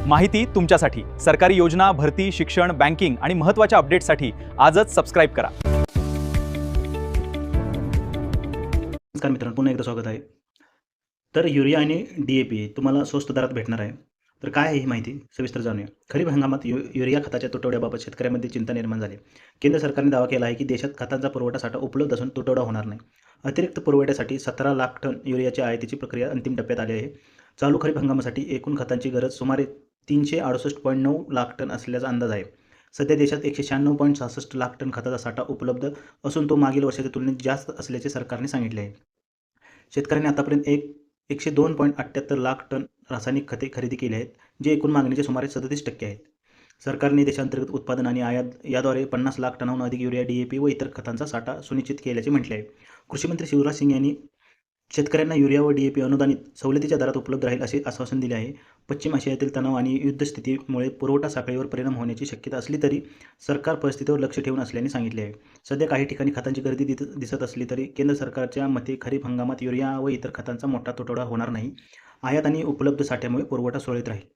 माहिती तुमच्यासाठी. सरकारी योजना, भरती, शिक्षण, बँकिंग आणि महत्त्वाच्या अपडेट्ससाठी आजच सबस्क्राईब करा. नमस्कार मित्रांनो, पुन्हा एकदा स्वागत आहे. तर युरिया आणि DAP तुम्हाला स्वस्त दरात भेटणार आहे. तर काय आहे ही माहिती सविस्तर जाणूया. खरीप हंगामात युरिया खताच्या तुटवड्याबाबत शेतकऱ्यांमध्ये चिंता निर्माण झाली. केंद्र सरकारने दावा केला आहे की देशात खतांचा पुरवठा साठा उपलब्ध असून तुटवडा होणार नाही. अतिरिक्त पुरवठ्यासाठी 17 लाख टन युरियाच्या आयातीची प्रक्रिया अंतिम टप्प्यात आली आहे. चालू खरीप हंगामासाठी एकूण खतांची गरज सुमारे 368.9 लाख टन असल्याचा अंदाज आहे. सध्या देशात 196.66 लाख टन खताचा साठा उपलब्ध असून तो मागील वर्षाच्या तुलनेत जास्त असल्याचे सरकारने सांगितले आहे. शेतकऱ्यांनी आतापर्यंत 102.78 लाख टन रासायनिक खते खरेदी केली आहेत, जे एकूण मागणीचे सुमारे 37% आहेत. सरकारने देशांतर्गत उत्पादन आणि आयात याद्वारे 50 लाख टनाहून अधिक युरिया, DAP व इतर खतांचा साठा सुनिश्चित केल्याचे म्हटले आहे. कृषी मंत्री शिवराज सिंग यांनी शेतकऱ्यांना युरिया व DAP अनुदानित सवलतीच्या दरात उपलब्ध राहील असे आश्वासन दिले आहे. पश्चिम आशियातील तणाव आणि युद्धस्थितीमुळे पुरवठा साखळीवर परिणाम होण्याची शक्यता असली तरी सरकार परिस्थितीवर लक्ष ठेवून असल्याचे सांगितले आहे. सध्या काही ठिकाणी खतांची गर्दी दिसत असली तरी केंद्र सरकारच्या मते खरीप हंगामात युरिया व इतर खतांचा मोठा तुटवडा होणार नाही. आयात आणि उपलब्ध साठ्यामुळे पुरवठा सुरळीत राहील.